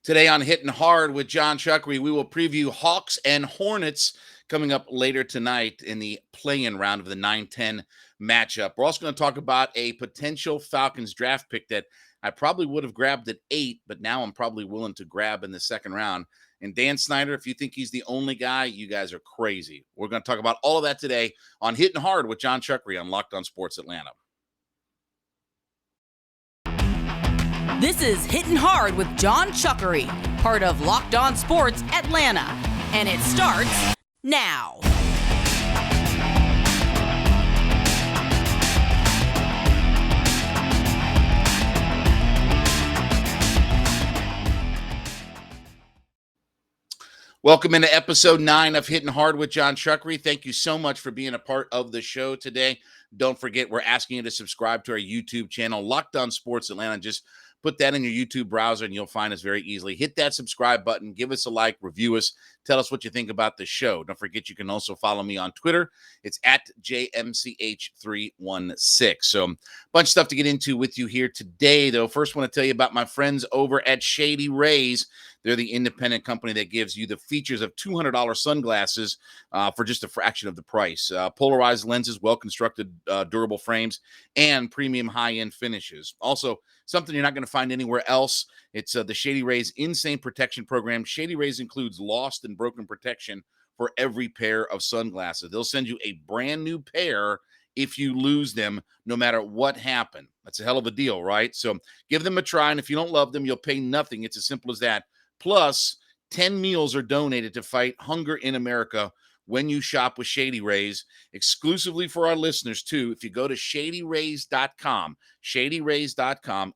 Today on Hitting Hard with Jon Chuckery, we will preview Hawks and Hornets coming up later tonight in the play-in round of the 9-10 matchup. We're also going to talk about a potential Falcons draft pick that I probably would have grabbed at 8, but now I'm probably willing to grab in the second round. And Dan Snyder, if you think he's the only guy, you guys are crazy. We're going to talk about all of that today on Hitting Hard with Jon Chuckery on Locked On Sports Atlanta. This is Hitting Hard with Jon Chuckery, part of Locked On Sports Atlanta. And it starts now. Welcome into episode 9 of Hitting Hard with Jon Chuckery. Thank you so much for being a part of the show today. Don't forget, we're asking you to subscribe to our YouTube channel, Locked On Sports Atlanta. Just put that in your YouTube browser and you'll find us very easily. Hit that subscribe button, give us a like, review us, tell us what you think about the show. Don't forget, you can also follow me on Twitter. It's at JMCH316. So a bunch of stuff to get into with you here today, though. First, I want to tell you about my friends over at Shady Rays. They're the independent company that gives you the features of $200 sunglasses for just a fraction of the price. Polarized lenses, well-constructed, durable frames, and premium high-end finishes. Also, something you're not going to find anywhere else. It's the Shady Rays Insane Protection Program. Shady Rays includes lost and broken protection for every pair of sunglasses. They'll send you a brand new pair if you lose them, no matter what happened. That's a hell of a deal, right? So give them a try, and if you don't love them, you'll pay nothing. It's as simple as that. Plus, 10 meals are donated to fight hunger in America when you shop with Shady Rays, exclusively for our listeners, too. If you go to shadyrays.com,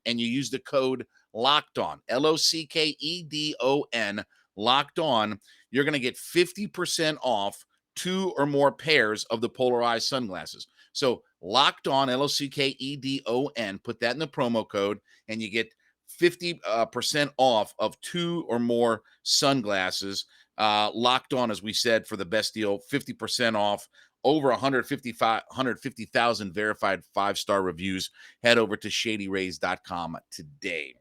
and you use the code LOCKEDON, LOCKEDON, Locked On, you're going to get 50% off 2 or more pairs of the polarized sunglasses. So Locked On, LOCKEDON, put that in the promo code, and you get 50% off of 2 or more sunglasses. Locked On, as we said, for the best deal, 50% off, over 150,000 verified 5-star reviews. Head over to shadyrays.com today.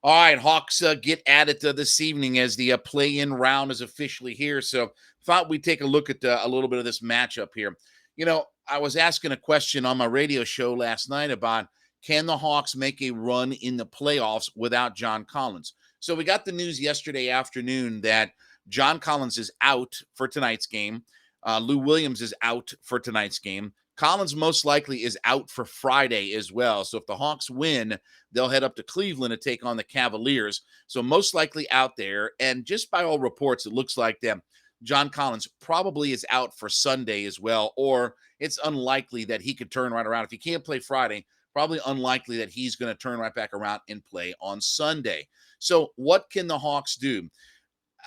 All right, Hawks get at it this evening as the play-in round is officially here. So thought we'd take a look at a little bit of this matchup here. You know, I was asking a question on my radio show last night about, can the Hawks make a run in the playoffs without John Collins? So we got the news yesterday afternoon that John Collins is out for tonight's game. Lou Williams is out for tonight's game. Collins most likely is out for Friday as well. So if the Hawks win, they'll head up to Cleveland to take on the Cavaliers. So most likely out there. And just by all reports, it looks like that John Collins probably is out for Sunday as well, or it's unlikely that he could turn right around. If he can't play Friday, probably unlikely that he's going to turn right back around and play on Sunday. So what can the Hawks do?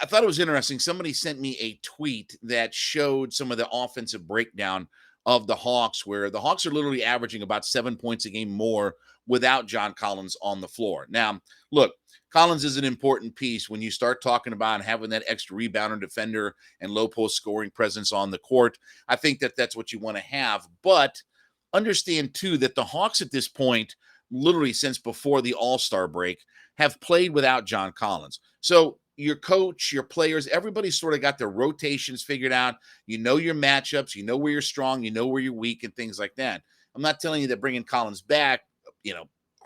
I thought it was interesting. Somebody sent me a tweet that showed some of the offensive breakdown of the Hawks, where the Hawks are literally averaging about 7 points a game more without John Collins on the floor. Now, look, Collins is an important piece when you start talking about having that extra rebounder, defender, and low post scoring presence on the court. I think that that's what you want to have, but understand, too, that the Hawks at this point, literally since before the All-Star break, have played without John Collins. So your coach, your players, everybody sort of got their rotations figured out. You know your matchups. You know where you're strong. You know where you're weak and things like that. I'm not telling you that bringing Collins back,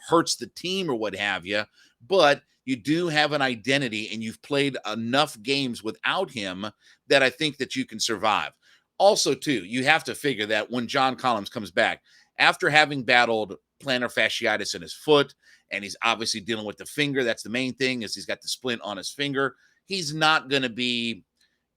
hurts the team or what have you, but you do have an identity and you've played enough games without him that I think that you can survive. Also, too, you have to figure that when John Collins comes back, after having battled plantar fasciitis in his foot, and he's obviously dealing with the finger, that's the main thing, is he's got the splint on his finger, he's not going to be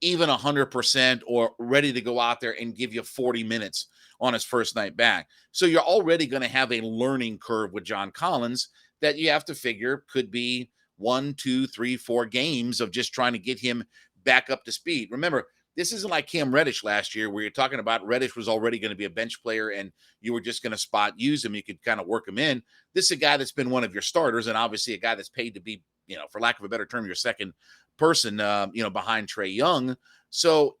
even 100% or ready to go out there and give you 40 minutes on his first night back. So you're already going to have a learning curve with John Collins that you have to figure could be 1, 2, 3, 4 games of just trying to get him back up to speed. Remember, this isn't like Cam Reddish last year where you're talking about Reddish was already going to be a bench player and you were just going to spot use him. You could kind of work him in. This is a guy that's been one of your starters and obviously a guy that's paid to be, for lack of a better term, your second person, behind Trae Young. So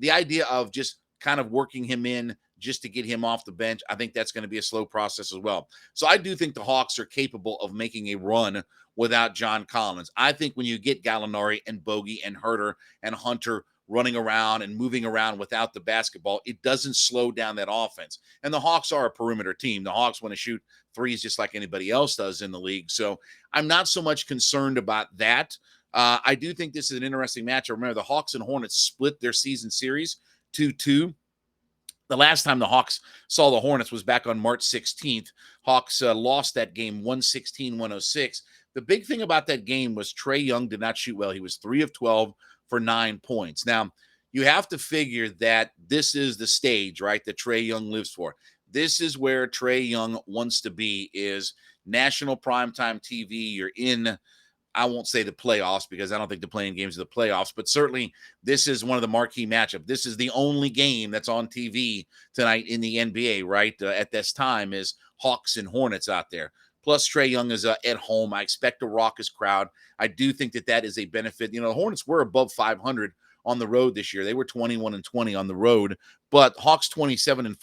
the idea of just kind of working him in just to get him off the bench, I think that's going to be a slow process as well. So I do think the Hawks are capable of making a run without John Collins. I think when you get Gallinari and Bogey and Herter and Hunter running around and moving around without the basketball, it doesn't slow down that offense. And the Hawks are a perimeter team. The Hawks want to shoot threes just like anybody else does in the league. So I'm not so much concerned about that. I do think this is an interesting matchup. Remember, the Hawks and Hornets split their season series 2-2. The last time the Hawks saw the Hornets was back on March 16th. Hawks lost that game 116-106. The big thing about that game was Trae Young did not shoot well. He was 3 of 12 for 9 points. Now, you have to figure that this is the stage, right, that Trae Young lives for. This is where Trae Young wants to be, is national primetime TV. You're in, I won't say the playoffs because I don't think the playing games are the playoffs, but certainly this is one of the marquee matchups. This is the only game that's on TV tonight in the NBA, right? At this time is Hawks and Hornets out there. Plus, Trae Young is at home. I expect a raucous crowd. I do think that that is a benefit. You know, the Hornets were above 500 on the road this year. They were 21-20 on the road, but Hawks 27-14.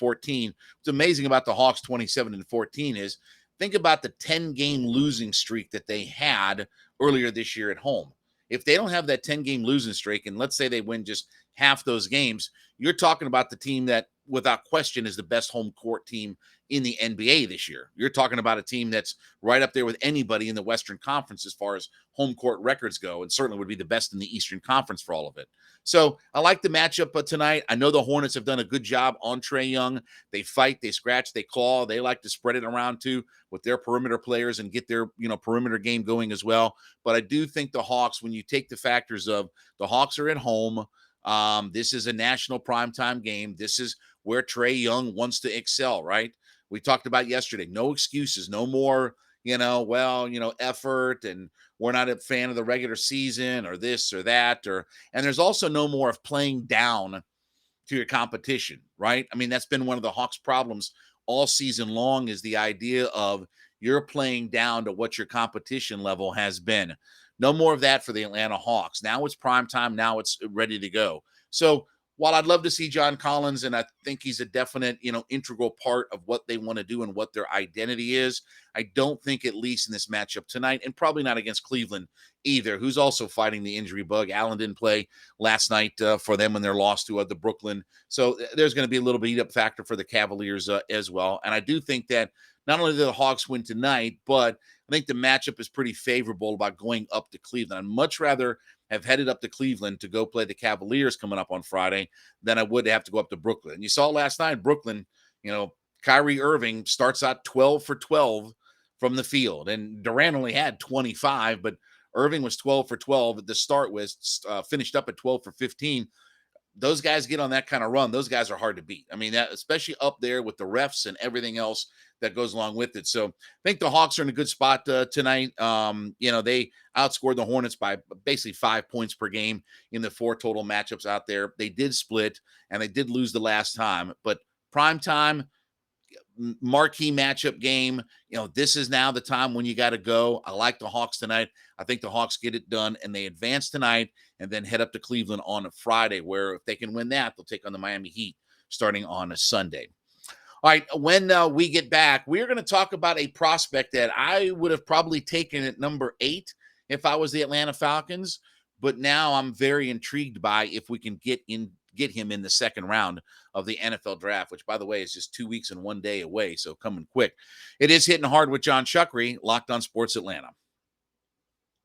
What's amazing about the Hawks 27-14 is think about the 10-game losing streak that they had earlier this year at home. If they don't have that 10-game losing streak, and let's say they win just half those games, you're talking about the team that, without question, is the best home court team in the NBA this year. You're talking about a team that's right up there with anybody in the Western Conference as far as home court records go, and certainly would be the best in the Eastern Conference for all of it. So I like the matchup tonight. I know the Hornets have done a good job on Trae Young. They fight, they scratch, they claw. They like to spread it around too with their perimeter players and get their, perimeter game going as well. But I do think the Hawks, when you take the factors of the Hawks are at home, this is a national primetime game. This is where Trae Young wants to excel, right? We talked about yesterday, no excuses, no more, effort, and we're not a fan of the regular season or this or that, and there's also no more of playing down to your competition, right? I mean, that's been one of the Hawks' problems all season long, is the idea of you're playing down to what your competition level has been. No more of that for the Atlanta Hawks. Now it's prime time. Now it's ready to go. So while I'd love to see John Collins, and I think he's a definite, integral part of what they want to do and what their identity is, I don't think, at least in this matchup tonight, and probably not against Cleveland either, who's also fighting the injury bug. Allen didn't play last night for them in their loss to the Brooklyn. So there's going to be a little beat up factor for the Cavaliers as well. And I do think that not only do the Hawks win tonight, but I think the matchup is pretty favorable about going up to Cleveland. I'd much rather have headed up to Cleveland to go play the Cavaliers coming up on Friday than I would have to go up to Brooklyn. And you saw last night, Brooklyn, Kyrie Irving starts out 12 for 12 from the field. And Durant only had 25, but Irving was 12 for 12 at the start, was finished up at 12 for 15. Those guys get on that kind of run, those guys are hard to beat. I mean, that, especially up there with the refs and everything else that goes along with it. So I think the Hawks are in a good spot tonight. They outscored the Hornets by basically 5 points per game in the 4 total matchups out there. They did split, and they did lose the last time. But prime time, marquee matchup game, this is now the time when you got to go. I like the Hawks tonight. I think the Hawks get it done, and they advance tonight and then head up to Cleveland on a Friday, where if they can win that, they'll take on the Miami Heat starting on a Sunday. All right, when we get back, we're going to talk about a prospect that I would have probably taken at number 8 if I was the Atlanta Falcons, but now I'm very intrigued by if we can get him in the second round of the NFL draft, which, by the way, is just 2 weeks and 1 day away, so coming quick. It is Hitting Hard with Jon Chuckery, Locked on Sports Atlanta.